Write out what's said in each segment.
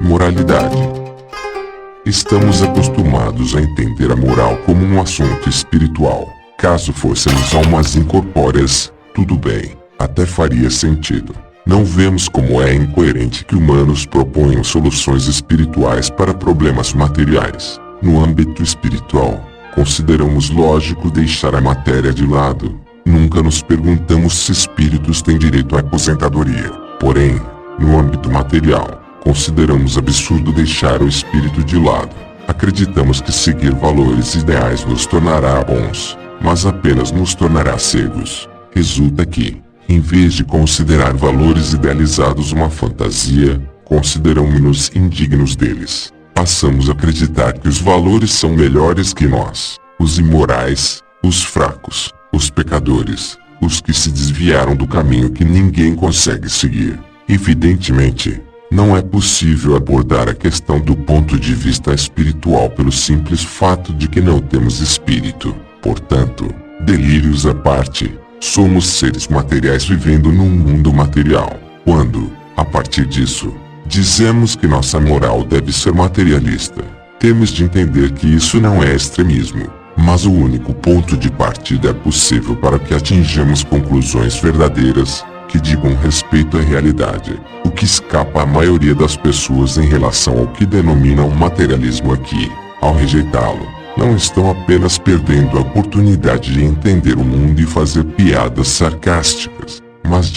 Moralidade. Estamos acostumados a entender a moral como um assunto espiritual. Caso fôssemos almas incorpóreas, tudo bem, até faria sentido. Não vemos como é incoerente que humanos proponham soluções espirituais para problemas materiais. No âmbito espiritual, consideramos lógico deixar a matéria de lado. Nunca nos perguntamos se espíritos têm direito à aposentadoria. Porém, no âmbito material, consideramos absurdo deixar o espírito de lado. Acreditamos que seguir valores ideais nos tornará bons, mas apenas nos tornará cegos. Resulta que, em vez de considerar valores idealizados uma fantasia, consideramos-nos indignos deles. Passamos a acreditar que os valores são melhores que nós, os imorais, os fracos, os pecadores, os que se desviaram do caminho que ninguém consegue seguir. Evidentemente, não é possível abordar a questão do ponto de vista espiritual pelo simples fato de que não temos espírito. Portanto, delírios à parte, somos seres materiais vivendo num mundo material. Quando, a partir disso, dizemos que nossa moral deve ser materialista, temos de entender que isso não é extremismo, mas o único ponto de partida é possível para que atinjamos conclusões verdadeiras, que digam respeito à realidade, o que escapa à maioria das pessoas em relação ao que denominam materialismo aqui. Ao rejeitá-lo, não estão apenas perdendo a oportunidade de entender o mundo e fazer piadas sarcásticas, mas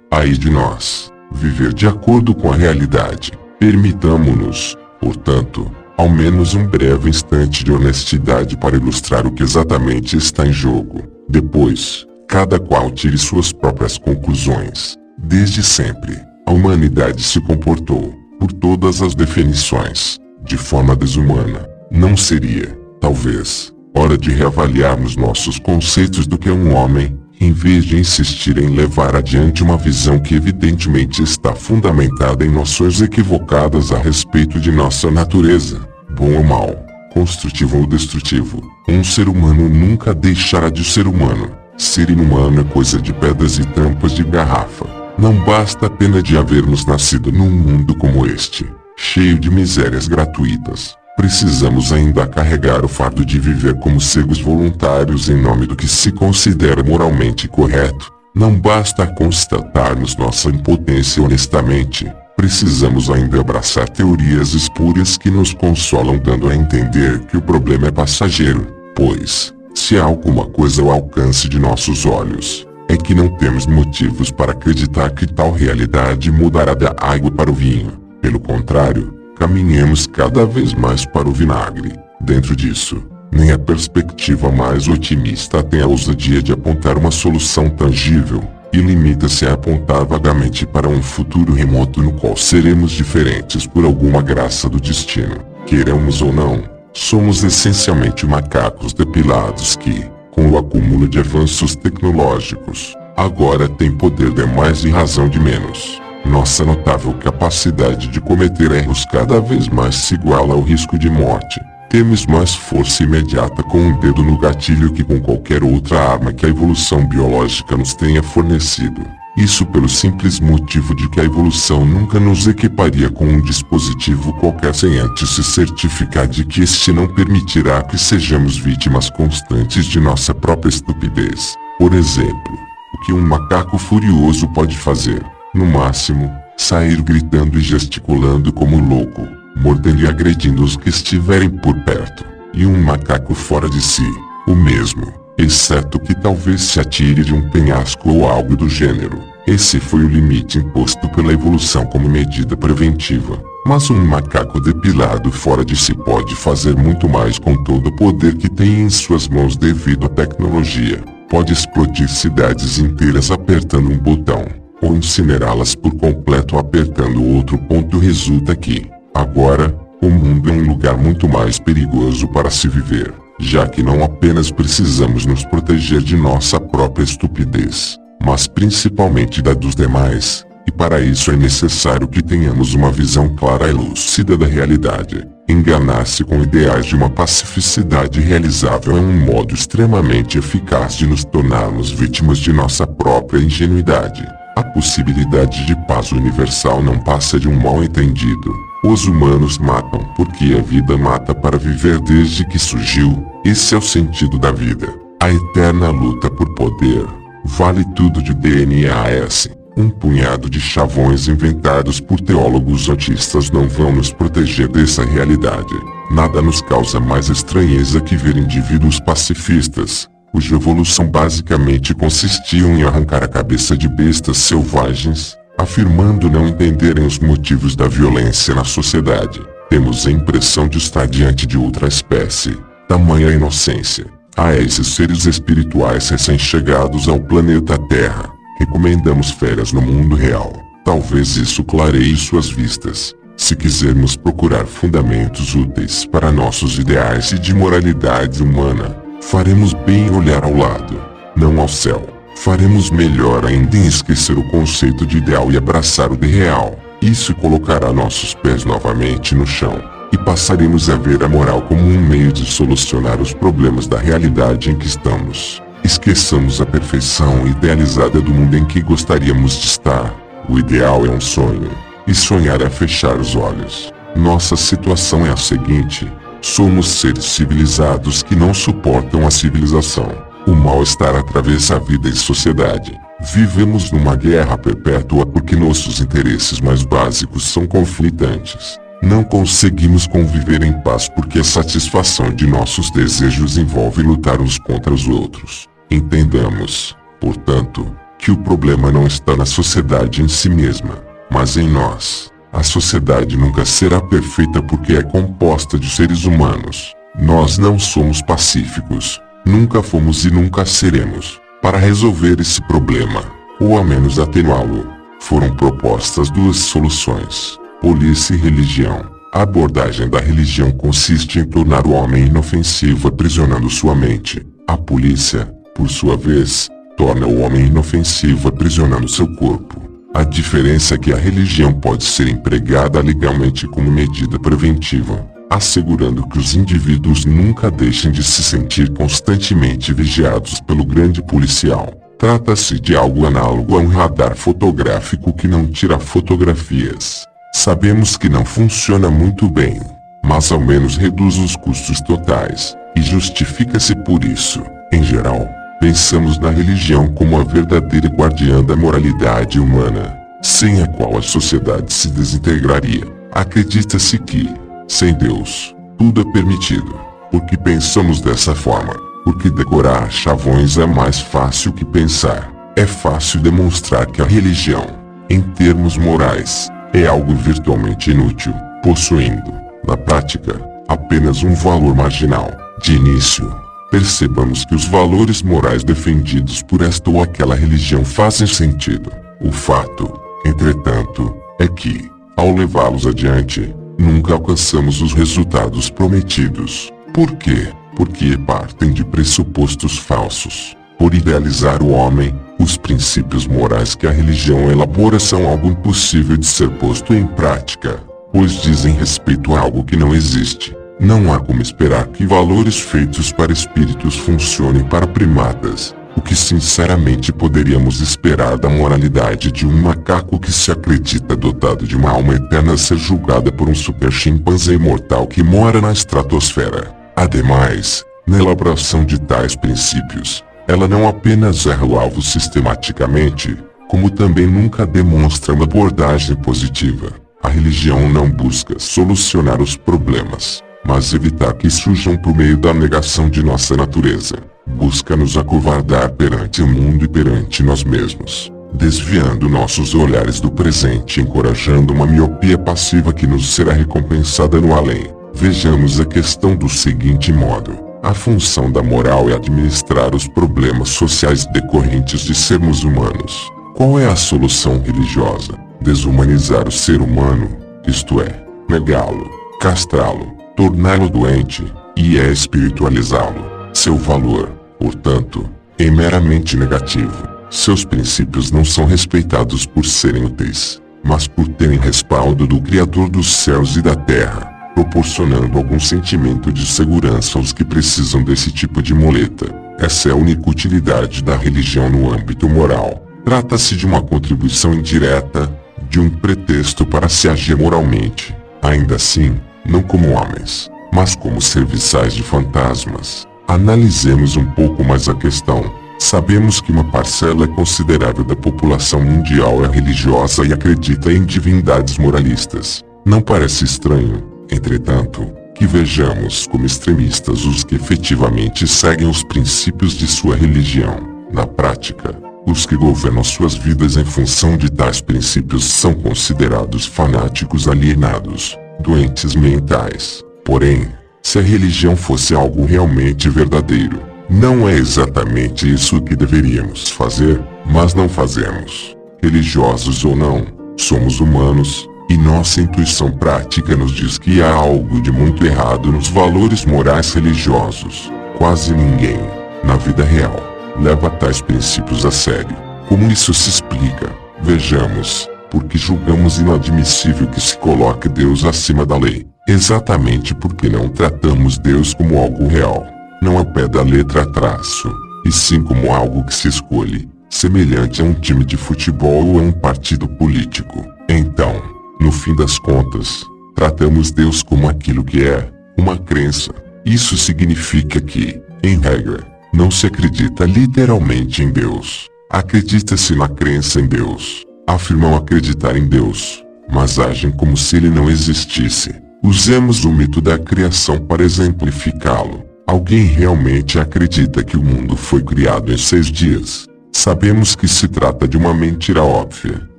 ai de nós, viver de acordo com a realidade. Permitamo-nos, portanto, ao menos um breve instante de honestidade para ilustrar o que exatamente está em jogo. Depois, cada qual tire suas próprias conclusões. Desde sempre, a humanidade se comportou, por todas as definições, de forma desumana. Não seria, talvez, hora de reavaliarmos nossos conceitos do que é um homem, em vez de insistir em levar adiante uma visão que evidentemente está fundamentada em noções equivocadas a respeito de nossa natureza, bom ou mal, construtivo ou destrutivo. Um ser humano nunca deixará de ser humano. Ser inumano é coisa de pedras e tampas de garrafa. Não basta a pena de havermos nascido num mundo como este, cheio de misérias gratuitas. Precisamos ainda carregar o fardo de viver como cegos voluntários em nome do que se considera moralmente correto. Não basta constatarmos nossa impotência honestamente. Precisamos ainda abraçar teorias espúrias que nos consolam dando a entender que o problema é passageiro, pois, se há alguma coisa ao alcance de nossos olhos, é que não temos motivos para acreditar que tal realidade mudará da água para o vinho. Pelo contrário, caminhamos cada vez mais para o vinagre. Dentro disso, nem a perspectiva mais otimista tem a ousadia de apontar uma solução tangível, e limita-se a apontar vagamente para um futuro remoto no qual seremos diferentes por alguma graça do destino. Queiramos ou não, somos essencialmente macacos depilados que, com o acúmulo de avanços tecnológicos, agora têm poder de mais e razão de menos. Nossa notável capacidade de cometer erros cada vez mais se iguala ao risco de morte. Temos mais força imediata com um dedo no gatilho que com qualquer outra arma que a evolução biológica nos tenha fornecido. Isso pelo simples motivo de que a evolução nunca nos equiparia com um dispositivo qualquer sem antes se certificar de que este não permitirá que sejamos vítimas constantes de nossa própria estupidez. Por exemplo, o que um macaco furioso pode fazer? No máximo, sair gritando e gesticulando como louco, mordendo e agredindo os que estiverem por perto. E um macaco fora de si, o mesmo, exceto que talvez se atire de um penhasco ou algo do gênero. Esse foi o limite imposto pela evolução como medida preventiva. Mas um macaco depilado fora de si pode fazer muito mais com todo o poder que tem em suas mãos devido à tecnologia. Pode explodir cidades inteiras apertando um botão, ou incinerá-las por completo apertando outro ponto. Resulta que, agora, o mundo é um lugar muito mais perigoso para se viver, já que não apenas precisamos nos proteger de nossa própria estupidez, mas principalmente da dos demais, e para isso é necessário que tenhamos uma visão clara e lúcida da realidade. Enganar-se com ideais de uma pacificidade realizável é um modo extremamente eficaz de nos tornarmos vítimas de nossa própria ingenuidade. A possibilidade de paz universal não passa de um mal-entendido. Os humanos matam porque a vida mata para viver desde que surgiu. Esse é o sentido da vida. A eterna luta por poder. Vale tudo de DNAS. Um punhado de chavões inventados por teólogos autistas não vão nos proteger dessa realidade. Nada nos causa mais estranheza que ver indivíduos pacifistas, cuja evolução basicamente consistia em arrancar a cabeça de bestas selvagens, afirmando não entenderem os motivos da violência na sociedade. Temos a impressão de estar diante de outra espécie. Tamanha inocência. A esses seres espirituais recém-chegados ao planeta Terra, recomendamos férias no mundo real. Talvez isso clareie suas vistas. Se quisermos procurar fundamentos úteis para nossos ideais e de moralidade humana, faremos bem em olhar ao lado, não ao céu. Faremos melhor ainda em esquecer o conceito de ideal e abraçar o de real. Isso colocará nossos pés novamente no chão, e passaremos a ver a moral como um meio de solucionar os problemas da realidade em que estamos. Esqueçamos a perfeição idealizada do mundo em que gostaríamos de estar. O ideal é um sonho, e sonhar é fechar os olhos. Nossa situação é a seguinte: somos seres civilizados que não suportam a civilização. O mal-estar atravessa a vida e sociedade. Vivemos numa guerra perpétua porque nossos interesses mais básicos são conflitantes. Não conseguimos conviver em paz porque a satisfação de nossos desejos envolve lutar uns contra os outros. Entendamos, portanto, que o problema não está na sociedade em si mesma, mas em nós. A sociedade nunca será perfeita porque é composta de seres humanos. Nós não somos pacíficos, nunca fomos e nunca seremos. Para resolver esse problema, ou ao menos atenuá-lo, foram propostas duas soluções: polícia e religião. A abordagem da religião consiste em tornar o homem inofensivo aprisionando sua mente. A polícia, por sua vez, torna o homem inofensivo aprisionando seu corpo. A diferença é que a religião pode ser empregada legalmente como medida preventiva, assegurando que os indivíduos nunca deixem de se sentir constantemente vigiados pelo grande policial. Trata-se de algo análogo a um radar fotográfico que não tira fotografias. Sabemos que não funciona muito bem, mas ao menos reduz os custos totais, e justifica-se por isso. Em geral, pensamos na religião como a verdadeira guardiã da moralidade humana, sem a qual a sociedade se desintegraria. Acredita-se que, sem Deus, tudo é permitido. Porque pensamos dessa forma, porque decorar chavões é mais fácil que pensar. É fácil demonstrar que a religião, em termos morais, é algo virtualmente inútil, possuindo, na prática, apenas um valor marginal. De início, percebamos que os valores morais defendidos por esta ou aquela religião fazem sentido. O fato, entretanto, é que, ao levá-los adiante, nunca alcançamos os resultados prometidos. Por quê? Porque partem de pressupostos falsos. Por idealizar o homem, os princípios morais que a religião elabora são algo impossível de ser posto em prática, pois dizem respeito a algo que não existe. Não há como esperar que valores feitos para espíritos funcionem para primatas. O que sinceramente poderíamos esperar da moralidade de um macaco que se acredita dotado de uma alma eterna a ser julgada por um super chimpanzé imortal que mora na estratosfera? Ademais, na elaboração de tais princípios, ela não apenas erra o alvo sistematicamente, como também nunca demonstra uma abordagem positiva. A religião não busca solucionar os problemas, mas evitar que surjam por meio da negação de nossa natureza. Busca nos acovardar perante o mundo e perante nós mesmos, desviando nossos olhares do presente e encorajando uma miopia passiva que nos será recompensada no além. Vejamos a questão do seguinte modo: a função da moral é administrar os problemas sociais decorrentes de sermos humanos. Qual é a solução religiosa? Desumanizar o ser humano, isto é, negá-lo, castrá-lo, torná-lo doente, e espiritualizá-lo. Seu valor, portanto, é meramente negativo. Seus princípios não são respeitados por serem úteis, mas por terem respaldo do Criador dos céus e da terra, proporcionando algum sentimento de segurança aos que precisam desse tipo de muleta. Essa é a única utilidade da religião no âmbito moral. Trata-se de uma contribuição indireta, de um pretexto para se agir moralmente, ainda assim, não como homens, mas como serviçais de fantasmas. Analisemos um pouco mais a questão. Sabemos que uma parcela considerável da população mundial é religiosa e acredita em divindades moralistas. Não parece estranho, entretanto, que vejamos como extremistas os que efetivamente seguem os princípios de sua religião. Na prática, os que governam suas vidas em função de tais princípios são considerados fanáticos alienados, doentes mentais. Porém, se a religião fosse algo realmente verdadeiro, não é exatamente isso que deveríamos fazer, mas não fazemos. Religiosos ou não, somos humanos, e nossa intuição prática nos diz que há algo de muito errado nos valores morais religiosos. Quase ninguém, na vida real, leva tais princípios a sério. Como isso se explica? Vejamos, porque julgamos inadmissível que se coloque Deus acima da lei. Exatamente porque não tratamos Deus como algo real, não ao pé da letra traço, e sim como algo que se escolhe, semelhante a um time de futebol ou a um partido político. Então, no fim das contas, tratamos Deus como aquilo que é, uma crença. Isso significa que, em regra, não se acredita literalmente em Deus. Acredita-se na crença em Deus. Afirmam acreditar em Deus, mas agem como se ele não existisse. Usemos o mito da criação para exemplificá-lo. Alguém realmente acredita que o mundo foi criado em 6 dias? Sabemos que se trata de uma mentira óbvia,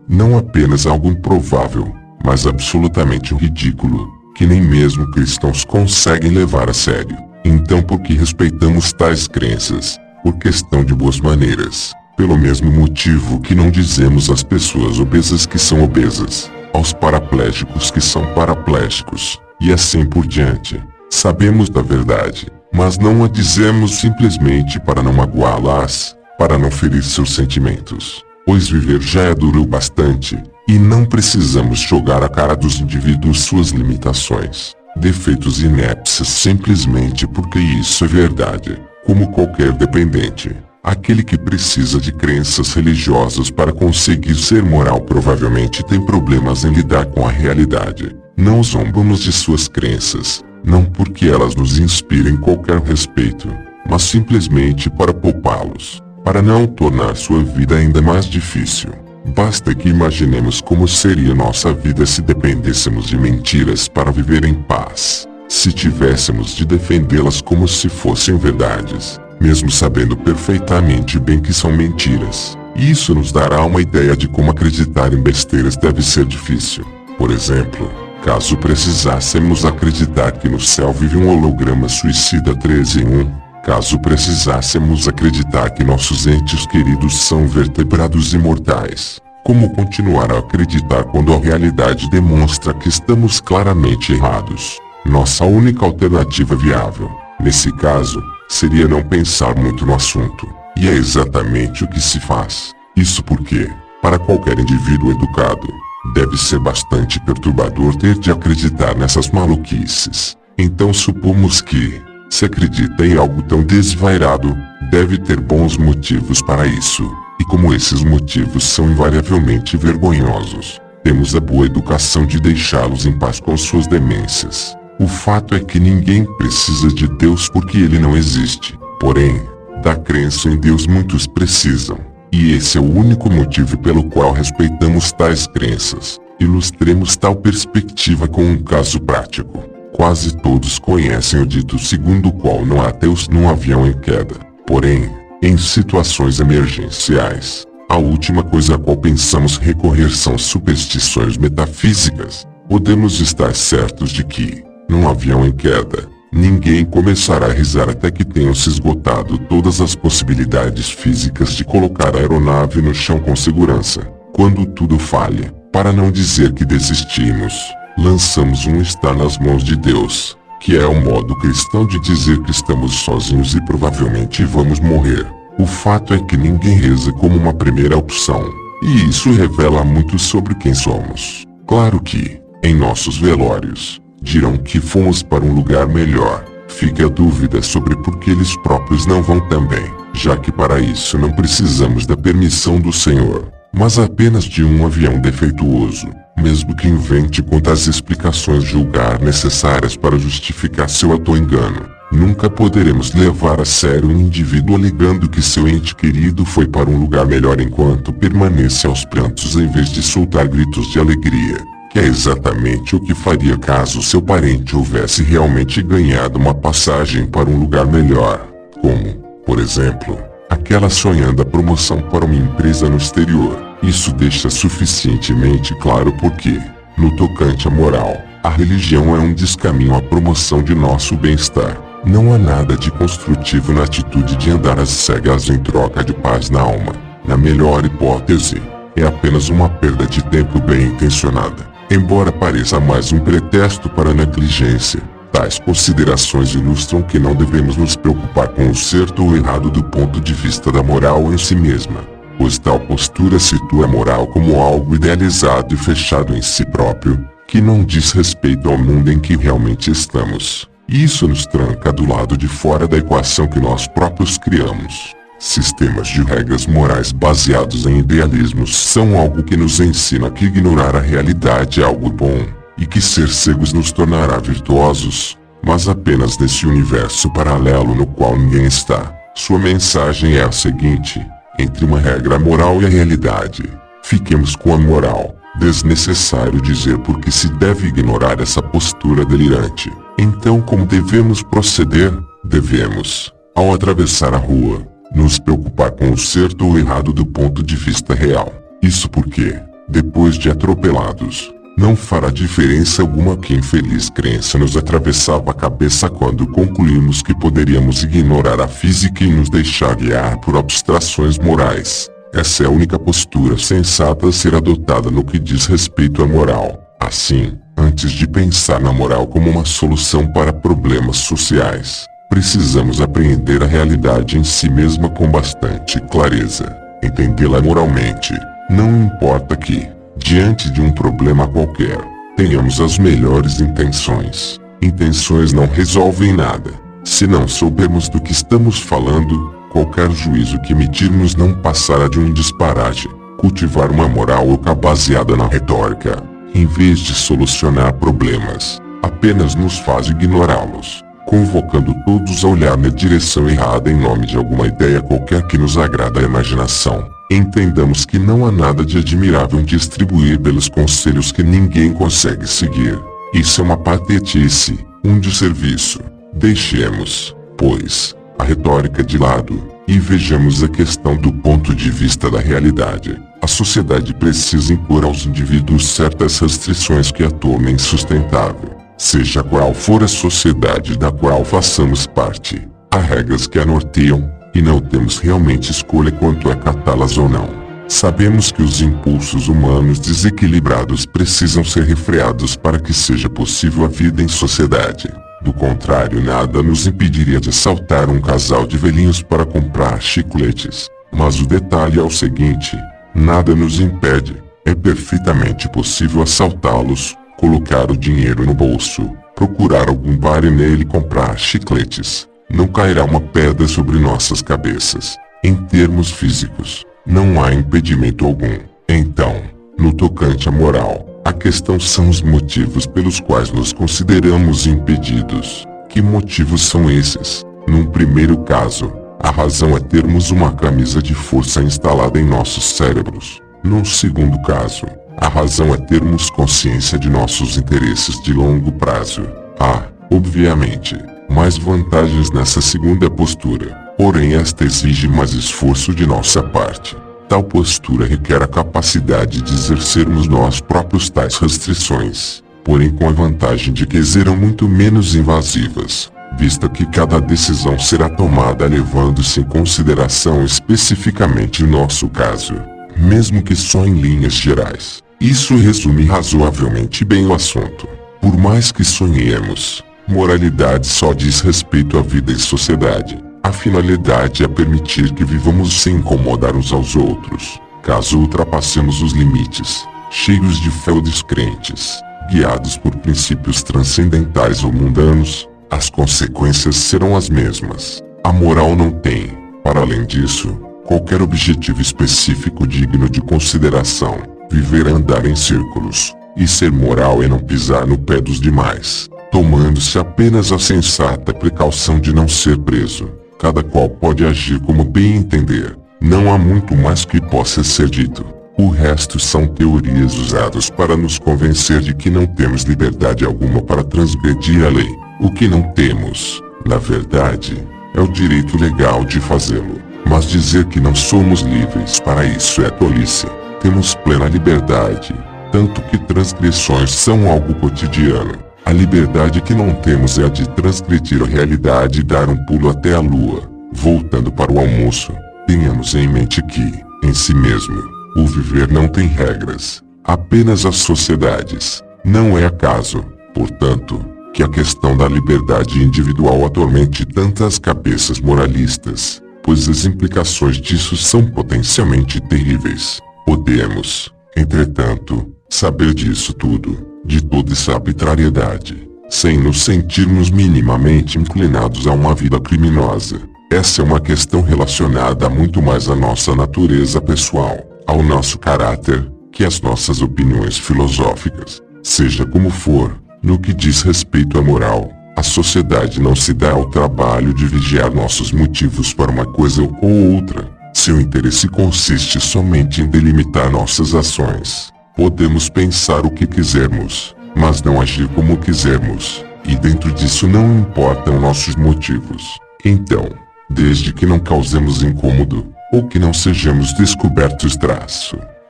não apenas algo improvável, mas absolutamente ridículo, que nem mesmo cristãos conseguem levar a sério. Então por que respeitamos tais crenças? Por questão de boas maneiras. Pelo mesmo motivo que não dizemos às pessoas obesas que são obesas, aos paraplégicos que são paraplégicos, e assim por diante. Sabemos da verdade, mas não a dizemos simplesmente para não magoá-las, para não ferir seus sentimentos, pois viver já é duro o bastante, e não precisamos jogar à cara dos indivíduos suas limitações, defeitos e inépcias simplesmente porque isso é verdade. Como qualquer dependente, aquele que precisa de crenças religiosas para conseguir ser moral provavelmente tem problemas em lidar com a realidade. Não zombamos de suas crenças, não porque elas nos inspirem qualquer respeito, mas simplesmente para poupá-los, para não tornar sua vida ainda mais difícil. Basta que imaginemos como seria nossa vida se dependêssemos de mentiras para viver em paz, se tivéssemos de defendê-las como se fossem verdades, mesmo sabendo perfeitamente bem que são mentiras. Isso nos dará uma ideia de como acreditar em besteiras deve ser difícil. Por exemplo, caso precisássemos acreditar que no céu vive um holograma suicida 13 em 1, caso precisássemos acreditar que nossos entes queridos são vertebrados imortais, como continuar a acreditar quando a realidade demonstra que estamos claramente errados? Nossa única alternativa viável, nesse caso, seria não pensar muito no assunto. E é exatamente o que se faz. Isso porque, para qualquer indivíduo educado, deve ser bastante perturbador ter de acreditar nessas maluquices. Então supomos que, se acredita em algo tão desvairado, deve ter bons motivos para isso. E como esses motivos são invariavelmente vergonhosos, temos a boa educação de deixá-los em paz com suas demências. O fato é que ninguém precisa de Deus porque ele não existe. Porém, da crença em Deus muitos precisam. E esse é o único motivo pelo qual respeitamos tais crenças. Ilustremos tal perspectiva com um caso prático. Quase todos conhecem o dito segundo o qual não há ateus num avião em queda. Porém, em situações emergenciais, a última coisa a qual pensamos recorrer são superstições metafísicas. Podemos estar certos de que, num avião em queda, ninguém começará a risar até que tenham se esgotado todas as possibilidades físicas de colocar a aeronave no chão com segurança. Quando tudo falha, para não dizer que desistimos, lançamos um está nas mãos de Deus, que é o modo cristão de dizer que estamos sozinhos e provavelmente vamos morrer. O fato é que ninguém reza como uma primeira opção, e isso revela muito sobre quem somos. Claro que, em nossos velórios, dirão que fomos para um lugar melhor. Fica a dúvida sobre por que eles próprios não vão também. já que para isso não precisamos da permissão do Senhor, mas apenas de um avião defeituoso, mesmo que invente quantas explicações julgar necessárias para justificar seu auto-engano. Nunca poderemos levar a sério um indivíduo alegando que seu ente querido foi para um lugar melhor enquanto permanece aos prantos em vez de soltar gritos de alegria, que é exatamente o que faria caso seu parente houvesse realmente ganhado uma passagem para um lugar melhor, como, por exemplo, aquela sonhada promoção para uma empresa no exterior. Isso deixa suficientemente claro porque, no tocante à moral, a religião é um descaminho à promoção de nosso bem-estar. Não há nada de construtivo na atitude de andar às cegas em troca de paz na alma. Na melhor hipótese, é apenas uma perda de tempo bem intencionada. Embora pareça mais um pretexto para a negligência, tais considerações ilustram que não devemos nos preocupar com o certo ou errado do ponto de vista da moral em si mesma, pois tal postura situa a moral como algo idealizado e fechado em si próprio, que não diz respeito ao mundo em que realmente estamos. Isso nos tranca do lado de fora da equação que nós próprios criamos. Sistemas de regras morais baseados em idealismos são algo que nos ensina que ignorar a realidade é algo bom, e que ser cegos nos tornará virtuosos, mas apenas nesse universo paralelo no qual ninguém está. Sua mensagem é a seguinte: entre uma regra moral e a realidade, fiquemos com a moral. Desnecessário dizer por que se deve ignorar essa postura delirante. Então, como devemos proceder? Devemos, ao atravessar a rua, nos preocupar com o certo ou errado do ponto de vista real. Isso porque, depois de atropelados, não fará diferença alguma que infeliz crença nos atravessava a cabeça quando concluímos que poderíamos ignorar a física e nos deixar guiar por abstrações morais. Essa é a única postura sensata a ser adotada no que diz respeito à moral. Assim, antes de pensar na moral como uma solução para problemas sociais, precisamos apreender a realidade em si mesma com bastante clareza. Entendê-la moralmente, não importa que, diante de um problema qualquer, tenhamos as melhores intenções. Intenções não resolvem nada. Se não soubermos do que estamos falando, qualquer juízo que emitirmos não passará de um disparate. Cultivar uma moral oca baseada na retórica, em vez de solucionar problemas, apenas nos faz ignorá-los, convocando todos a olhar na direção errada em nome de alguma ideia qualquer que nos agrada a imaginação. Entendamos que não há nada de admirável em distribuir belos conselhos que ninguém consegue seguir. Isso é uma patetice, um desserviço. Deixemos, pois, a retórica de lado, e vejamos a questão do ponto de vista da realidade. A sociedade precisa impor aos indivíduos certas restrições que a tornem sustentável. Seja qual for a sociedade da qual façamos parte, há regras que a norteiam, e não temos realmente escolha quanto a acatá-las ou não. Sabemos que os impulsos humanos desequilibrados precisam ser refreados para que seja possível a vida em sociedade. Do contrário, nada nos impediria de assaltar um casal de velhinhos para comprar chicletes. Mas o detalhe é o seguinte: nada nos impede. É perfeitamente possível assaltá-los, colocar o dinheiro no bolso, procurar algum bar e nele comprar chicletes. Não cairá uma pedra sobre nossas cabeças. Em termos físicos, não há impedimento algum. Então, no tocante à moral, a questão são os motivos pelos quais nos consideramos impedidos. Que motivos são esses? Num primeiro caso, a razão é termos uma camisa de força instalada em nossos cérebros. Num segundo caso, a razão é termos consciência de nossos interesses de longo prazo. Há, obviamente, mais vantagens nessa segunda postura, porém esta exige mais esforço de nossa parte. Tal postura requer a capacidade de exercermos nós próprios tais restrições, porém com a vantagem de que serão muito menos invasivas, vista que cada decisão será tomada levando-se em consideração especificamente o nosso caso, mesmo que só em linhas gerais. Isso resume razoavelmente bem o assunto. Por mais que sonhemos, moralidade só diz respeito à vida em sociedade. A finalidade é permitir que vivamos sem incomodar uns aos outros. Caso ultrapassemos os limites, cheios de fé ou descrentes, guiados por princípios transcendentais ou mundanos, as consequências serão as mesmas. A moral não tem, Para além disso, qualquer objetivo específico digno de consideração, viver é andar em círculos, e ser moral é não pisar no pé dos demais, tomando-se apenas a sensata precaução de não ser preso. Cada qual pode agir como bem entender, não há muito mais que possa ser dito. O resto são teorias usadas para nos convencer de que não temos liberdade alguma para transgredir a lei. O que não temos, na verdade, é o direito legal de fazê-lo. Mas dizer que não somos livres para isso é tolice. Temos plena liberdade, tanto que transgressões são algo cotidiano. A liberdade que não temos é a de transgredir a realidade e dar um pulo até a lua. Voltando para o almoço, tenhamos em mente que, em si mesmo, o viver não tem regras, apenas as sociedades. Não é acaso, portanto, que a questão da liberdade individual atormente tantas cabeças moralistas, pois as implicações disso são potencialmente terríveis. Podemos, entretanto, saber disso tudo, de toda essa arbitrariedade, sem nos sentirmos minimamente inclinados a uma vida criminosa. Essa é uma questão relacionada muito mais à nossa natureza pessoal, ao nosso caráter, que às nossas opiniões filosóficas. Seja como for, no que diz respeito à moral, a sociedade não se dá ao trabalho de vigiar nossos motivos para uma coisa ou outra. Seu interesse consiste somente em delimitar nossas ações. Podemos pensar o que quisermos, mas não agir como quisermos, e dentro disso não importam nossos motivos. Então, desde que não causemos incômodo, ou que não sejamos descobertos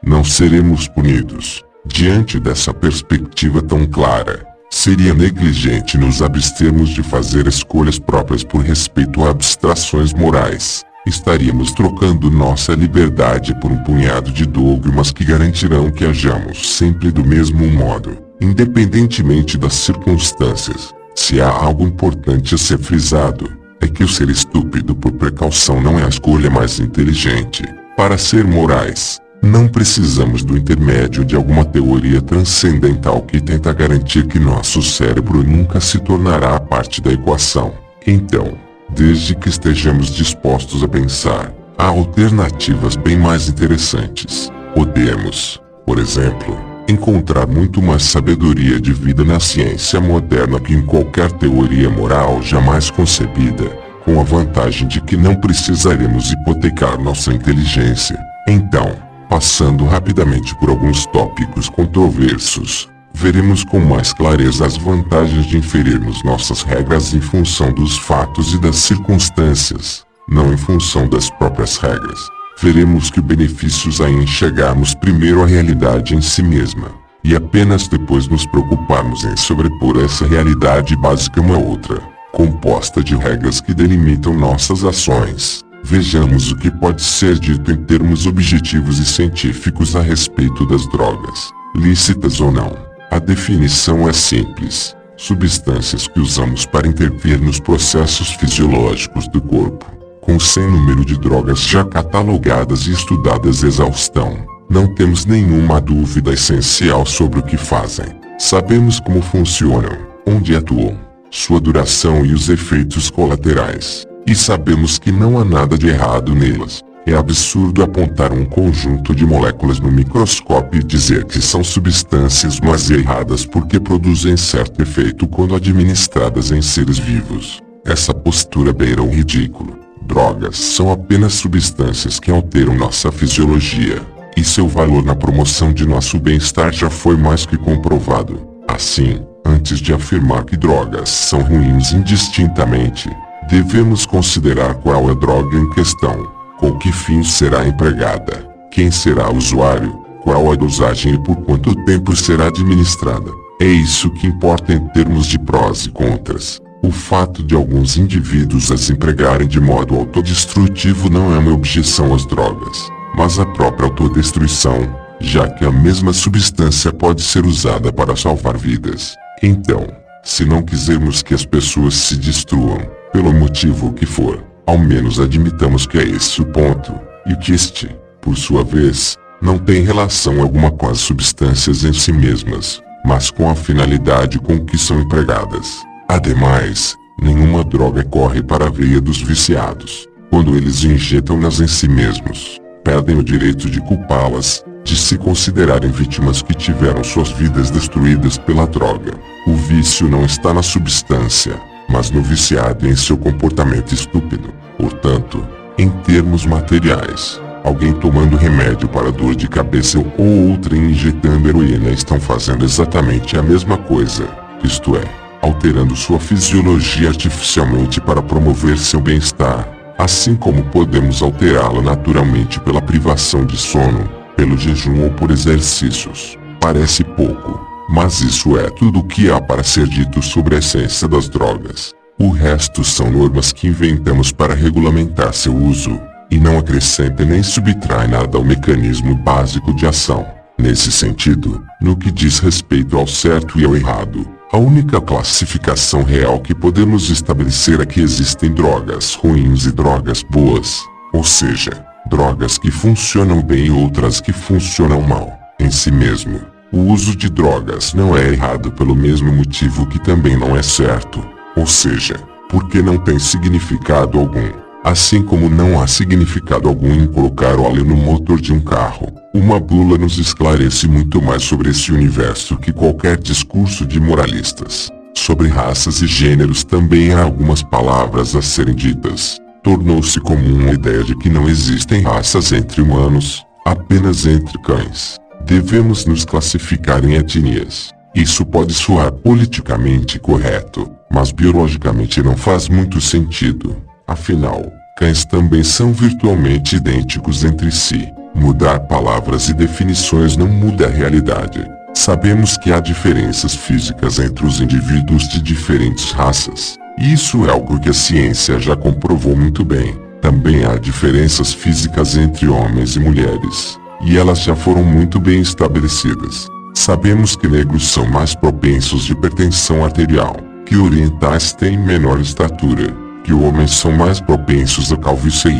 não seremos punidos. Diante dessa perspectiva tão clara, seria negligente nos abstermos de fazer escolhas próprias por respeito a abstrações morais. Estaríamos trocando nossa liberdade por um punhado de dogmas que garantirão que hajamos sempre do mesmo modo, independentemente das circunstâncias. Se há algo importante a ser frisado, é que o ser estúpido por precaução não é a escolha mais inteligente. Para ser morais, não precisamos do intermédio de alguma teoria transcendental que tenta garantir que nosso cérebro nunca se tornará parte da equação. Então, desde que estejamos dispostos a pensar, há alternativas bem mais interessantes. Podemos, por exemplo, encontrar muito mais sabedoria de vida na ciência moderna que em qualquer teoria moral jamais concebida, com a vantagem de que não precisaremos hipotecar nossa inteligência. Então, passando rapidamente por alguns tópicos controversos, veremos com mais clareza as vantagens de inferirmos nossas regras em função dos fatos e das circunstâncias, não em função das próprias regras. Veremos que benefícios há em enxergarmos primeiro a realidade em si mesma, e apenas depois nos preocuparmos em sobrepor essa realidade básica uma outra, composta de regras que delimitam nossas ações. Vejamos o que pode ser dito em termos objetivos e científicos a respeito das drogas, lícitas ou não. A definição é simples: substâncias que usamos para intervir nos processos fisiológicos do corpo. Com sem número de drogas já catalogadas e estudadas exaustão, não temos nenhuma dúvida essencial sobre o que fazem. Sabemos como funcionam, onde atuam, sua duração e os efeitos colaterais. E sabemos que não há nada de errado nelas. É absurdo apontar um conjunto de moléculas no microscópio e dizer que são substâncias más e erradas porque produzem certo efeito quando administradas em seres vivos. Essa postura beira o ridículo. Drogas são apenas substâncias que alteram nossa fisiologia, e seu valor na promoção de nosso bem-estar já foi mais que comprovado. Assim, antes de afirmar que drogas são ruins indistintamente, devemos considerar qual é a droga em questão, com que fim será empregada, quem será o usuário, qual a dosagem e por quanto tempo será administrada. É isso que importa em termos de prós e contras. O fato de alguns indivíduos as empregarem de modo autodestrutivo não é uma objeção às drogas, mas a própria autodestruição, já que a mesma substância pode ser usada para salvar vidas. Então, se não quisermos que as pessoas se destruam, pelo motivo que for, ao menos admitamos que é esse o ponto, e que este, por sua vez, não tem relação alguma com as substâncias em si mesmas, mas com a finalidade com que são empregadas. Ademais, nenhuma droga corre para a veia dos viciados. Quando eles injetam-nas em si mesmos, perdem o direito de culpá-las, de se considerarem vítimas que tiveram suas vidas destruídas pela droga. O vício não está na substância, mas no viciado e em seu comportamento estúpido. Portanto, em termos materiais, alguém tomando remédio para dor de cabeça ou outra injetando heroína estão fazendo exatamente a mesma coisa, isto é, alterando sua fisiologia artificialmente para promover seu bem-estar, assim como podemos alterá-la naturalmente pela privação de sono, pelo jejum ou por exercícios. Parece pouco, mas isso é tudo o que há para ser dito sobre a essência das drogas. O resto são normas que inventamos para regulamentar seu uso, e não acrescenta nem subtrai nada ao mecanismo básico de ação. Nesse sentido, no que diz respeito ao certo e ao errado, a única classificação real que podemos estabelecer é que existem drogas ruins e drogas boas, ou seja, drogas que funcionam bem e outras que funcionam mal. Em si mesmo, o uso de drogas não é errado pelo mesmo motivo que também não é certo, ou seja, porque não tem significado algum. Assim como não há significado algum em colocar óleo no motor de um carro. Uma bula nos esclarece muito mais sobre esse universo que qualquer discurso de moralistas. Sobre raças e gêneros também há algumas palavras a serem ditas. Tornou-se comum a ideia de que não existem raças entre humanos, apenas entre cães. Devemos nos classificar em etnias. Isso pode soar politicamente correto, mas biologicamente não faz muito sentido. Afinal, cães também são virtualmente idênticos entre si. Mudar palavras e definições não muda a realidade. Sabemos que há diferenças físicas entre os indivíduos de diferentes raças. Isso é algo que a ciência já comprovou muito bem. Também há diferenças físicas entre homens e mulheres, e elas já foram muito bem estabelecidas. Sabemos que negros são mais propensos de hipertensão arterial, que orientais têm menor estatura, que homens são mais propensos a calvície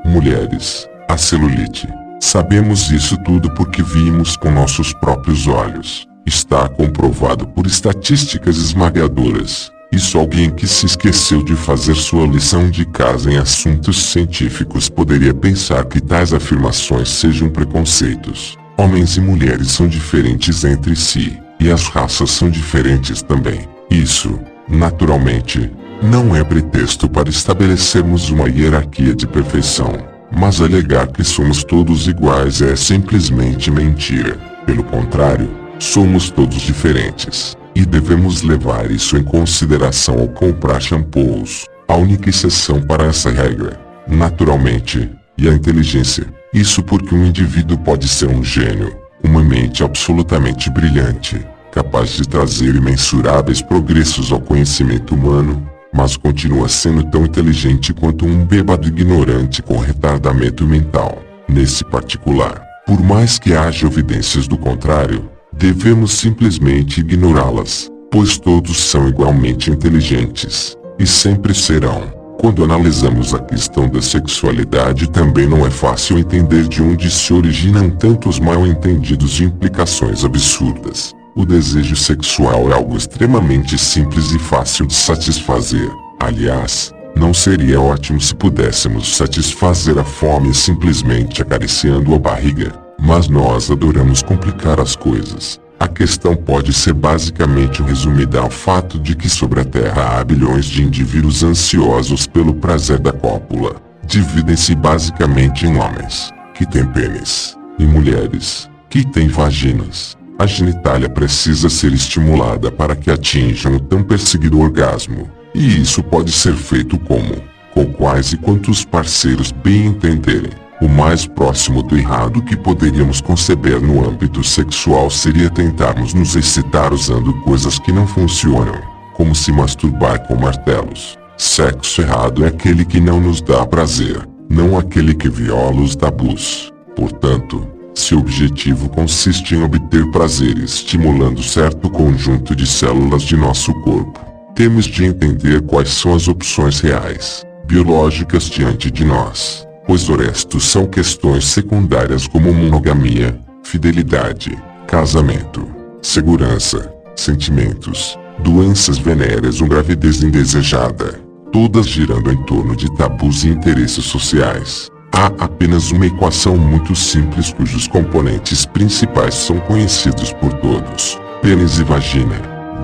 e mulheres a celulite. Sabemos isso tudo porque vimos com nossos próprios olhos. Está comprovado por estatísticas esmagadoras. Isso alguém que se esqueceu de fazer sua lição de casa em assuntos científicos poderia pensar que tais afirmações sejam preconceitos. Homens e mulheres são diferentes entre si, e as raças são diferentes também. Isso, naturalmente, não é pretexto para estabelecermos uma hierarquia de perfeição, mas alegar que somos todos iguais é simplesmente mentira. Pelo contrário, somos todos diferentes, e devemos levar isso em consideração ao comprar shampoos. A única exceção para essa regra, naturalmente, é a inteligência. Isso porque um indivíduo pode ser um gênio, uma mente absolutamente brilhante, capaz de trazer imensuráveis progressos ao conhecimento humano, mas continua sendo tão inteligente quanto um bêbado ignorante com retardamento mental. Nesse particular, por mais que haja evidências do contrário, devemos simplesmente ignorá-las, pois todos são igualmente inteligentes, e sempre serão. Quando analisamos a questão da sexualidade também não é fácil entender de onde se originam tantos mal-entendidos e implicações absurdas. O desejo sexual é algo extremamente simples e fácil de satisfazer. Aliás, não seria ótimo se pudéssemos satisfazer a fome simplesmente acariciando a barriga? Mas nós adoramos complicar as coisas. A questão pode ser basicamente resumida ao fato de que sobre a Terra há bilhões de indivíduos ansiosos pelo prazer da cópula. Dividem-se basicamente em homens, que têm pênis, e mulheres, que têm vaginas. A genitália precisa ser estimulada para que atinjam o tão perseguido orgasmo, e isso pode ser feito com quais e quantos parceiros bem entenderem. O mais próximo do errado que poderíamos conceber no âmbito sexual seria tentarmos nos excitar usando coisas que não funcionam, como se masturbar com martelos. Sexo errado é aquele que não nos dá prazer, não aquele que viola os tabus. Portanto, se o objetivo consiste em obter prazer estimulando certo conjunto de células de nosso corpo, temos de entender quais são as opções reais, biológicas diante de nós. Pois o resto são questões secundárias como monogamia, fidelidade, casamento, segurança, sentimentos, doenças venéreas ou gravidez indesejada. todas girando em torno de tabus e interesses sociais. Há apenas uma equação muito simples cujos componentes principais são conhecidos por todos: pênis e vagina,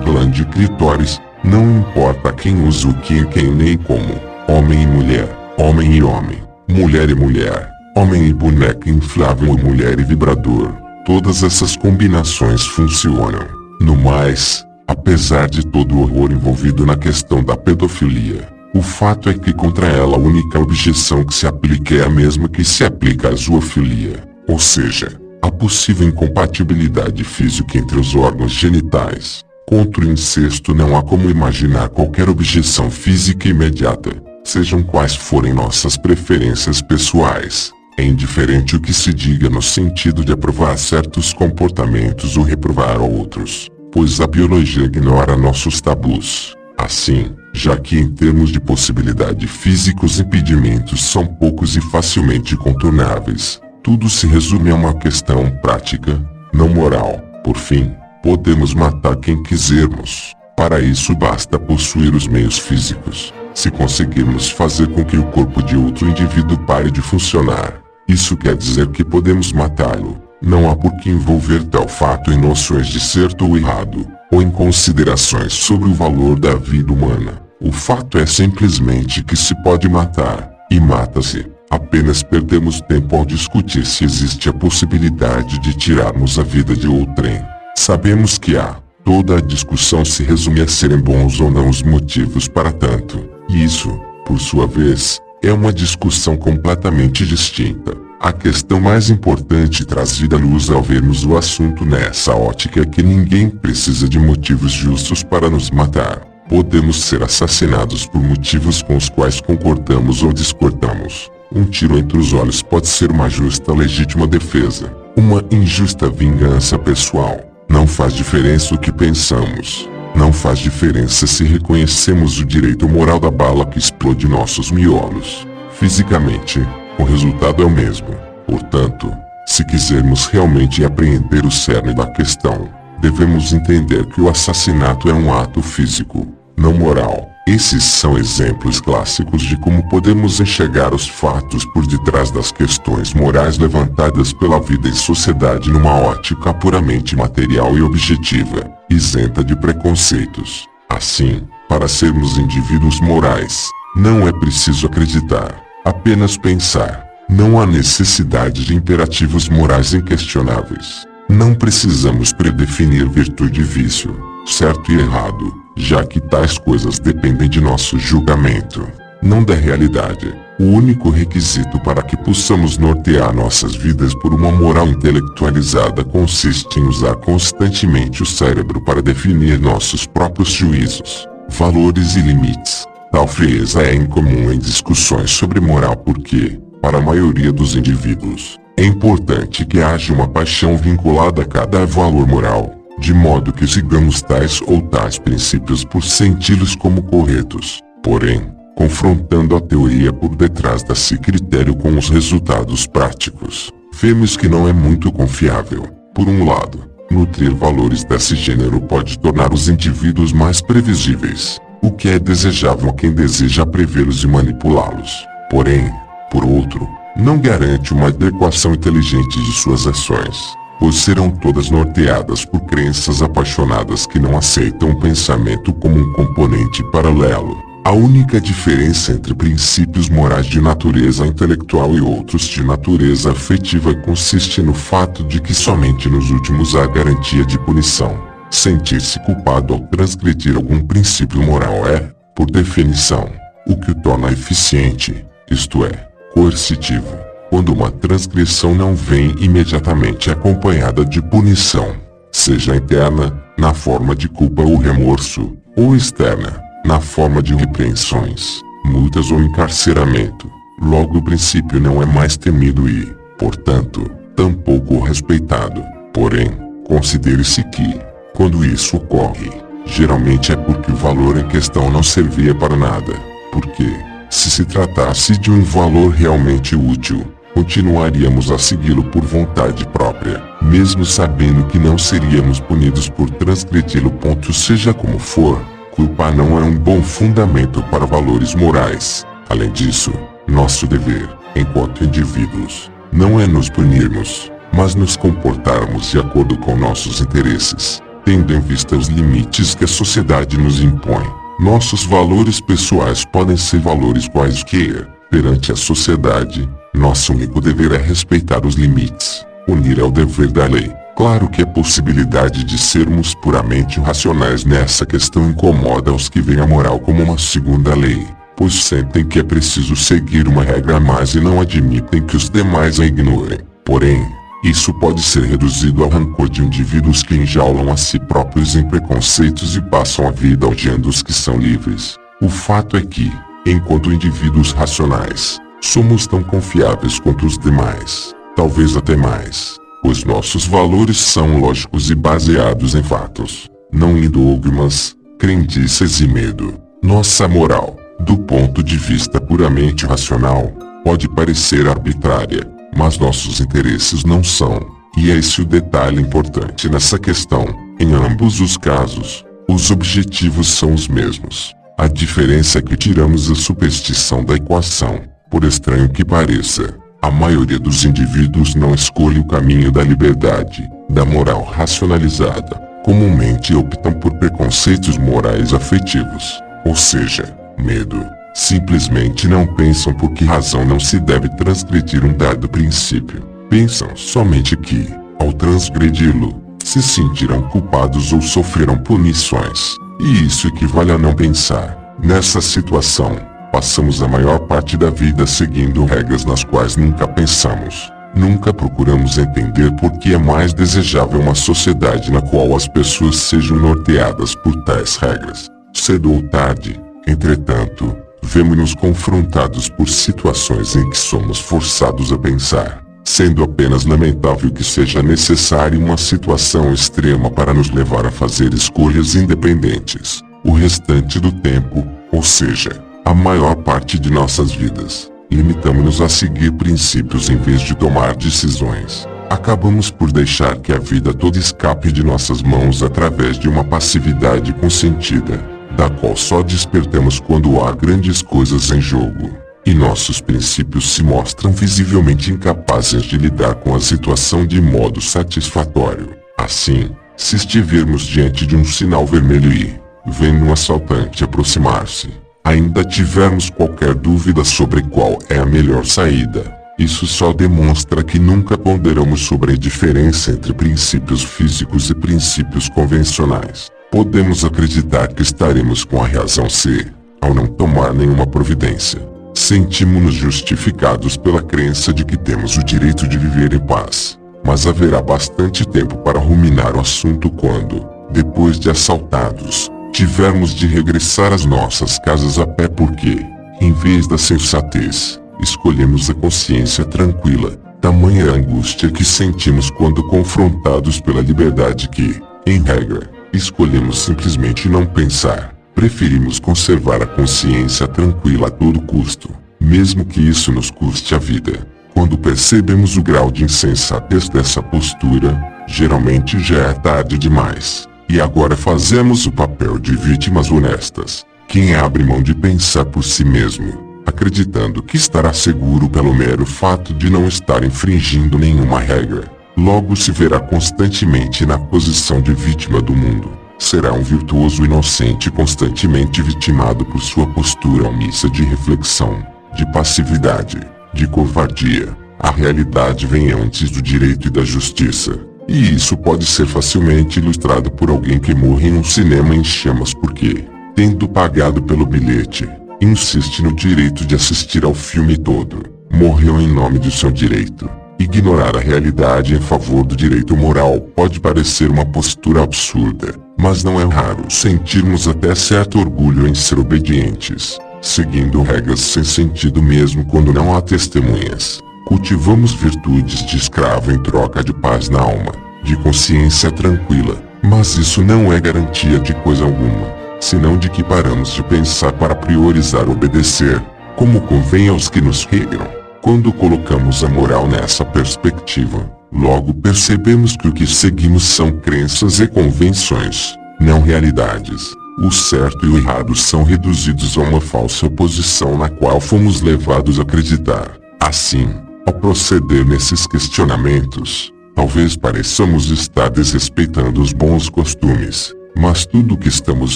glande e clitóris. Não importa quem usa o que e quem nem como. Homem e mulher, homem e homem, mulher e mulher, homem e boneca inflável e mulher e vibrador. Todas essas combinações funcionam. No mais, apesar de todo o horror envolvido na questão da pedofilia, o fato é que contra ela a única objeção que se aplica é a mesma que se aplica à zoofilia, ou seja, a possível incompatibilidade física entre os órgãos genitais. Contra o incesto não há como imaginar qualquer objeção física imediata, sejam quais forem nossas preferências pessoais. É indiferente o que se diga no sentido de aprovar certos comportamentos ou reprovar outros, pois a biologia ignora nossos tabus. Assim, já que em termos de possibilidade física os impedimentos são poucos e facilmente contornáveis, tudo se resume a uma questão prática, não moral. Por fim, podemos matar quem quisermos. Para isso basta possuir os meios físicos. Se conseguirmos fazer com que o corpo de outro indivíduo pare de funcionar, isso quer dizer que podemos matá-lo. Não há por que envolver tal fato em noções de certo ou errado, ou em considerações sobre o valor da vida humana. O fato é simplesmente que se pode matar, e mata-se. Apenas perdemos tempo ao discutir se existe a possibilidade de tirarmos a vida de outrem. Sabemos que há. Toda a discussão se resume a serem bons ou não os motivos para tanto. E isso, por sua vez, é uma discussão completamente distinta. A questão mais importante trazida à luz ao vermos o assunto nessa ótica é que ninguém precisa de motivos justos para nos matar. Podemos ser assassinados por motivos com os quais concordamos ou discordamos. Um tiro entre os olhos pode ser uma justa legítima defesa. Uma injusta vingança pessoal. Não faz diferença o que pensamos. Não faz diferença se reconhecemos o direito moral da bala que explode nossos miolos. Fisicamente, o resultado é o mesmo. Portanto, se quisermos realmente apreender o cerne da questão, devemos entender que o assassinato é um ato físico, não moral. Esses são exemplos clássicos de como podemos enxergar os fatos por detrás das questões morais levantadas pela vida e sociedade numa ótica puramente material e objetiva, isenta de preconceitos. Assim, para sermos indivíduos morais, não é preciso acreditar, apenas pensar. Não há necessidade de imperativos morais inquestionáveis. Não precisamos predefinir virtude e vício, certo e errado, já que tais coisas dependem de nosso julgamento, não da realidade. O único requisito para que possamos nortear nossas vidas por uma moral intelectualizada consiste em usar constantemente o cérebro para definir nossos próprios juízos, valores e limites. Tal frieza é incomum em discussões sobre moral porque, para a maioria dos indivíduos, é importante que haja uma paixão vinculada a cada valor moral, de modo que sigamos tais ou tais princípios por senti-los como corretos. Porém, confrontando a teoria por detrás desse critério com os resultados práticos, vemos que não é muito confiável. Por um lado, nutrir valores desse gênero pode tornar os indivíduos mais previsíveis, o que é desejável a quem deseja prevê-los e manipulá-los. Porém, por outro, não garante uma adequação inteligente de suas ações, pois serão todas norteadas por crenças apaixonadas que não aceitam o pensamento como um componente paralelo. A única diferença entre princípios morais de natureza intelectual e outros de natureza afetiva consiste no fato de que somente nos últimos há garantia de punição. Sentir-se culpado ao transgredir algum princípio moral é, por definição, o que o torna eficiente, isto é, coercitivo, quando uma transgressão não vem imediatamente acompanhada de punição, seja interna, na forma de culpa ou remorso, ou externa, na forma de repreensões, multas ou encarceramento. Logo o princípio não é mais temido e, portanto, tampouco respeitado. Porém, considere-se que, quando isso ocorre, geralmente é porque o valor em questão não servia para nada, porque, se se tratasse de um valor realmente útil, continuaríamos a segui-lo por vontade própria, mesmo sabendo que não seríamos punidos por transgredi-lo. Seja como for, culpa não é um bom fundamento para valores morais. Além disso, nosso dever, enquanto indivíduos, não é nos punirmos, mas nos comportarmos de acordo com nossos interesses, tendo em vista os limites que a sociedade nos impõe. Nossos valores pessoais podem ser valores quaisquer. Perante a sociedade, nosso único dever é respeitar os limites. Unir é o dever da lei. Claro que a possibilidade de sermos puramente racionais nessa questão incomoda os que veem a moral como uma segunda lei, pois sentem que é preciso seguir uma regra a mais e não admitem que os demais a ignorem. Porém, isso pode ser reduzido ao rancor de indivíduos que enjaulam a si próprios em preconceitos e passam a vida odiando os que são livres. O fato é que, enquanto indivíduos racionais, somos tão confiáveis quanto os demais, talvez até mais, pois nossos valores são lógicos e baseados em fatos, não em dogmas, crendices e medo. Nossa moral, do ponto de vista puramente racional, pode parecer arbitrária, mas nossos interesses não são, e é esse o detalhe importante nessa questão. Em ambos os casos, os objetivos são os mesmos. A diferença é que tiramos a superstição da equação. Por estranho que pareça, a maioria dos indivíduos não escolhe o caminho da liberdade, da moral racionalizada. Comumente optam por preconceitos morais afetivos, ou seja, medo. Simplesmente não pensam por que razão não se deve transgredir um dado princípio. Pensam somente que, ao transgredi-lo, se sentirão culpados ou sofrerão punições. E isso equivale a não pensar. Nessa situação, passamos a maior parte da vida seguindo regras nas quais nunca pensamos. Nunca procuramos entender por que é mais desejável uma sociedade na qual as pessoas sejam norteadas por tais regras. Cedo ou tarde, entretanto, vemo-nos confrontados por situações em que somos forçados a pensar, sendo apenas lamentável que seja necessária uma situação extrema para nos levar a fazer escolhas independentes. O restante do tempo, ou seja, a maior parte de nossas vidas, limitamos-nos a seguir princípios em vez de tomar decisões. Acabamos por deixar que a vida toda escape de nossas mãos através de uma passividade consentida, da qual só despertamos quando há grandes coisas em jogo, e nossos princípios se mostram visivelmente incapazes de lidar com a situação de modo satisfatório. Assim, se estivermos diante de um sinal vermelho e, vendo um assaltante aproximar-se, ainda tivermos qualquer dúvida sobre qual é a melhor saída, isso só demonstra que nunca ponderamos sobre a diferença entre princípios físicos e princípios convencionais. Podemos acreditar que estaremos com a razão se, ao não tomar nenhuma providência, sentimos-nos justificados pela crença de que temos o direito de viver em paz. Mas haverá bastante tempo para ruminar o assunto quando, depois de assaltados, tivermos de regressar às nossas casas a pé porque, em vez da sensatez, escolhemos a consciência tranquila. Tamanha a angústia que sentimos quando confrontados pela liberdade que, em regra, escolhemos simplesmente não pensar. Preferimos conservar a consciência tranquila a todo custo, mesmo que isso nos custe a vida. Quando percebemos o grau de insensatez dessa postura, geralmente já é tarde demais. E agora fazemos o papel de vítimas honestas. Quem abre mão de pensar por si mesmo, acreditando que estará seguro pelo mero fato de não estar infringindo nenhuma regra, logo se verá constantemente na posição de vítima do mundo. Será um virtuoso inocente constantemente vitimado por sua postura omissa de reflexão, de passividade, de covardia. A realidade vem antes do direito e da justiça. E isso pode ser facilmente ilustrado por alguém que morre em um cinema em chamas porque, tendo pagado pelo bilhete, insiste no direito de assistir ao filme todo. Morreu em nome do seu direito. Ignorar a realidade em favor do direito moral pode parecer uma postura absurda, mas não é raro sentirmos até certo orgulho em ser obedientes, seguindo regras sem sentido mesmo quando não há testemunhas. Cultivamos virtudes de escravo em troca de paz na alma, de consciência tranquila, mas isso não é garantia de coisa alguma, senão de que paramos de pensar para priorizar obedecer, como convém aos que nos regram. Quando colocamos a moral nessa perspectiva, logo percebemos que o que seguimos são crenças e convenções, não realidades. O certo e o errado são reduzidos a uma falsa oposição na qual fomos levados a acreditar. Assim, ao proceder nesses questionamentos, talvez pareçamos estar desrespeitando os bons costumes, mas tudo o que estamos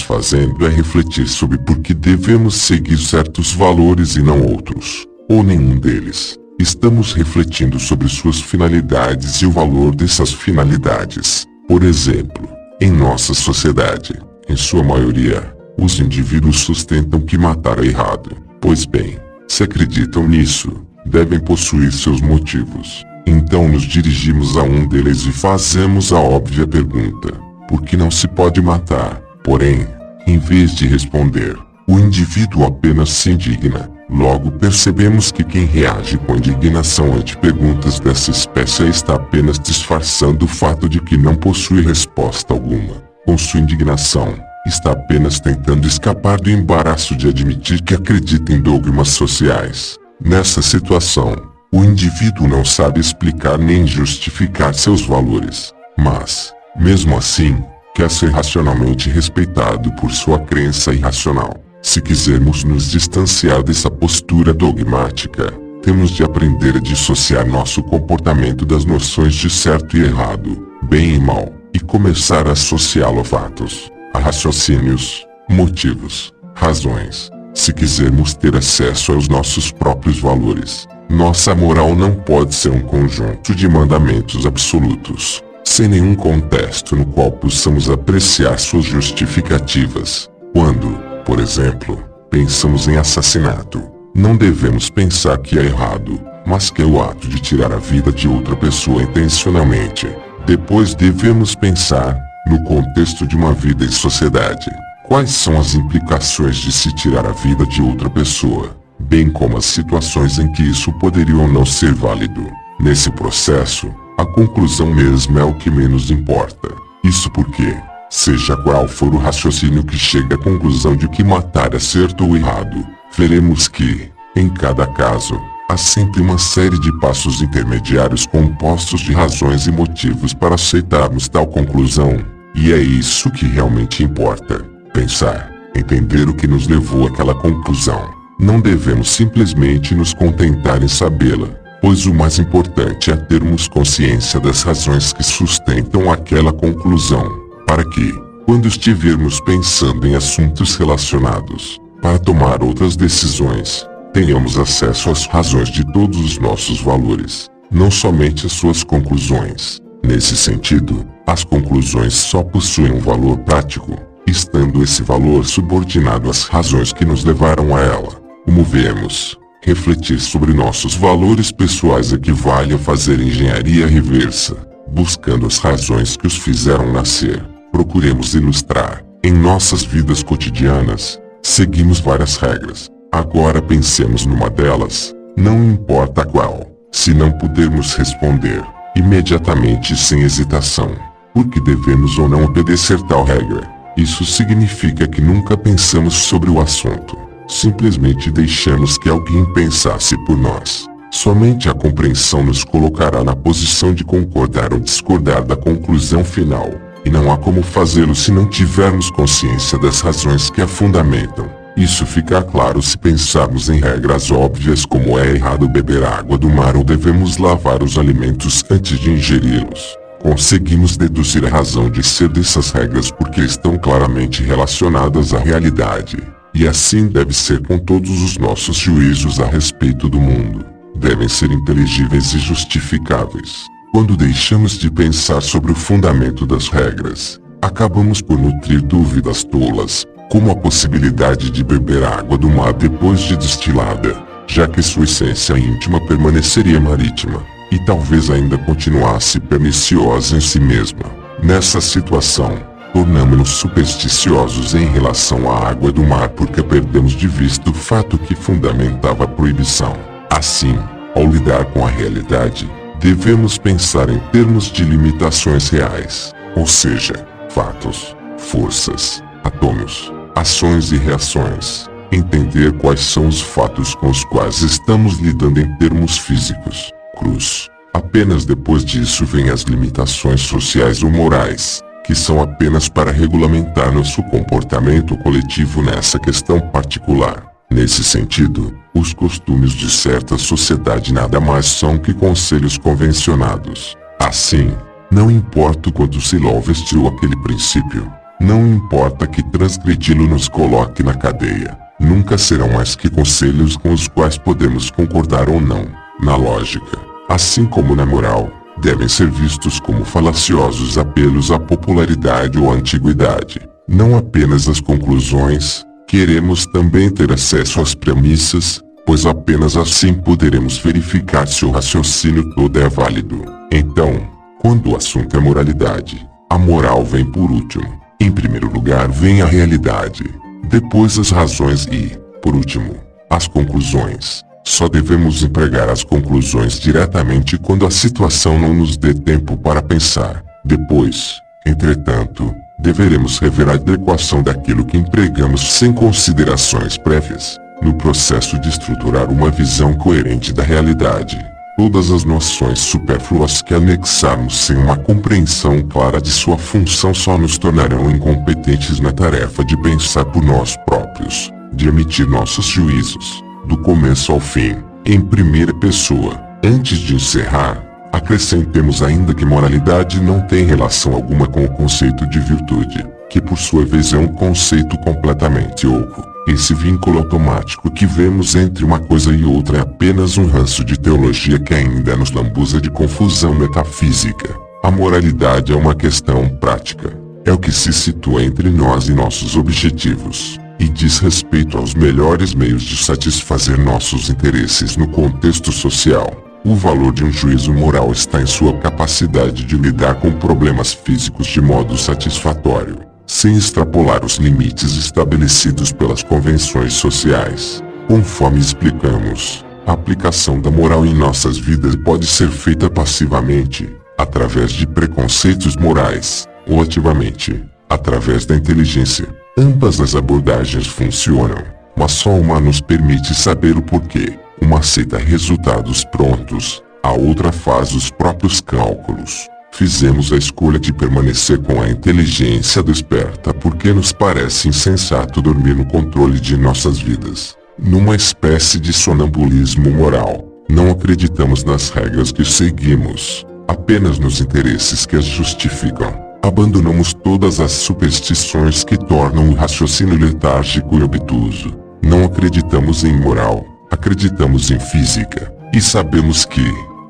fazendo é refletir sobre por que devemos seguir certos valores e não outros, ou nenhum deles. Estamos refletindo sobre suas finalidades e o valor dessas finalidades. Por exemplo, em nossa sociedade, em sua maioria, os indivíduos sustentam que matar é errado. Pois bem, se acreditam nisso, devem possuir seus motivos. Então nos dirigimos a um deles e fazemos a óbvia pergunta: por que não se pode matar? Porém, em vez de responder, o indivíduo apenas se indigna. Logo percebemos que quem reage com indignação ante perguntas dessa espécie está apenas disfarçando o fato de que não possui resposta alguma. Com sua indignação, está apenas tentando escapar do embaraço de admitir que acredita em dogmas sociais. Nessa situação, o indivíduo não sabe explicar nem justificar seus valores, mas, mesmo assim, quer ser racionalmente respeitado por sua crença irracional. Se quisermos nos distanciar dessa postura dogmática, temos de aprender a dissociar nosso comportamento das noções de certo e errado, bem e mal, e começar a associá-lo a fatos, a raciocínios, motivos, razões. Se quisermos ter acesso aos nossos próprios valores, nossa moral não pode ser um conjunto de mandamentos absolutos, sem nenhum contexto no qual possamos apreciar suas justificativas. Quando, por exemplo, pensamos em assassinato, não devemos pensar que é errado, mas que é o ato de tirar a vida de outra pessoa intencionalmente. Depois devemos pensar, no contexto de uma vida em sociedade, quais são as implicações de se tirar a vida de outra pessoa, bem como as situações em que isso poderia ou não ser válido. Nesse processo, a conclusão mesmo é o que menos importa. Isso porque, seja qual for o raciocínio que chegue à conclusão de que matar é certo ou errado, veremos que, em cada caso, há sempre uma série de passos intermediários compostos de razões e motivos para aceitarmos tal conclusão, e é isso que realmente importa. Pensar, entender o que nos levou àquela conclusão. Não devemos simplesmente nos contentar em sabê-la, pois o mais importante é termos consciência das razões que sustentam aquela conclusão, para que, quando estivermos pensando em assuntos relacionados, para tomar outras decisões, tenhamos acesso às razões de todos os nossos valores, não somente às suas conclusões. Nesse sentido, as conclusões só possuem um valor prático, estando esse valor subordinado às razões que nos levaram a ela. Como vemos, refletir sobre nossos valores pessoais equivale a fazer engenharia reversa, buscando as razões que os fizeram nascer. Procuremos ilustrar, em nossas vidas cotidianas, seguimos várias regras. Agora pensemos numa delas, não importa qual, se não pudermos responder, imediatamente e sem hesitação, por que devemos ou não obedecer tal regra. Isso significa que nunca pensamos sobre o assunto, simplesmente deixamos que alguém pensasse por nós. Somente a compreensão nos colocará na posição de concordar ou discordar da conclusão final, e não há como fazê-lo se não tivermos consciência das razões que a fundamentam. Isso fica claro se pensarmos em regras óbvias como é errado beber água do mar ou devemos lavar os alimentos antes de ingeri-los. Conseguimos deduzir a razão de ser dessas regras porque estão claramente relacionadas à realidade, e assim deve ser com todos os nossos juízos a respeito do mundo. Devem ser inteligíveis e justificáveis. Quando deixamos de pensar sobre o fundamento das regras, acabamos por nutrir dúvidas tolas, como a possibilidade de beber água do mar depois de destilada, já que sua essência íntima permaneceria marítima, e talvez ainda continuasse perniciosa em si mesma. Nessa situação, tornamo-nos supersticiosos em relação à água do mar porque perdemos de vista o fato que fundamentava a proibição. Assim, ao lidar com a realidade, devemos pensar em termos de limitações reais, ou seja, fatos, forças, atômios, ações e reações. Entender quais são os fatos com os quais estamos lidando em termos físicos, crus. Apenas depois disso vêm as limitações sociais ou morais, que são apenas para regulamentar nosso comportamento coletivo nessa questão particular. Nesse sentido, os costumes de certa sociedade nada mais são que conselhos convencionados. Assim, não importa o quanto se louve aquele princípio, não importa que transgredi-lo nos coloque na cadeia, nunca serão mais que conselhos com os quais podemos concordar ou não. Na lógica, assim como na moral, devem ser vistos como falaciosos apelos à popularidade ou à antiguidade. Não apenas as conclusões, queremos também ter acesso às premissas, pois apenas assim poderemos verificar se o raciocínio todo é válido. Então, quando o assunto é moralidade, a moral vem por último. Em primeiro lugar vem a realidade, depois as razões e, por último, as conclusões. Só devemos empregar as conclusões diretamente quando a situação não nos dê tempo para pensar. Depois, entretanto, deveremos rever a adequação daquilo que empregamos sem considerações prévias, no processo de estruturar uma visão coerente da realidade. Todas as noções supérfluas que anexarmos sem uma compreensão clara de sua função só nos tornarão incompetentes na tarefa de pensar por nós próprios, de emitir nossos juízos, do começo ao fim, em primeira pessoa. Antes de encerrar, acrescentemos ainda que moralidade não tem relação alguma com o conceito de virtude, que por sua vez é um conceito completamente oco. Esse vínculo automático que vemos entre uma coisa e outra é apenas um ranço de teologia que ainda nos lambuza de confusão metafísica. A moralidade é uma questão prática. É o que se situa entre nós e nossos objetivos, e diz respeito aos melhores meios de satisfazer nossos interesses no contexto social. O valor de um juízo moral está em sua capacidade de lidar com problemas físicos de modo satisfatório, sem extrapolar os limites estabelecidos pelas convenções sociais. Conforme explicamos, a aplicação da moral em nossas vidas pode ser feita passivamente, através de preconceitos morais, ou ativamente, através da inteligência. Ambas as abordagens funcionam, mas só uma nos permite saber o porquê. Uma aceita resultados prontos, a outra faz os próprios cálculos. Fizemos a escolha de permanecer com a inteligência desperta porque nos parece insensato dormir no controle de nossas vidas, numa espécie de sonambulismo moral. Não acreditamos nas regras que seguimos, apenas nos interesses que as justificam. Abandonamos todas as superstições que tornam o raciocínio letárgico e obtuso. Não acreditamos em moral, acreditamos em física, e sabemos que,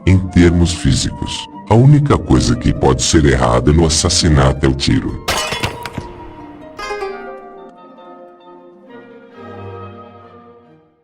em termos físicos, a única coisa que pode ser errada no assassinato é o tiro.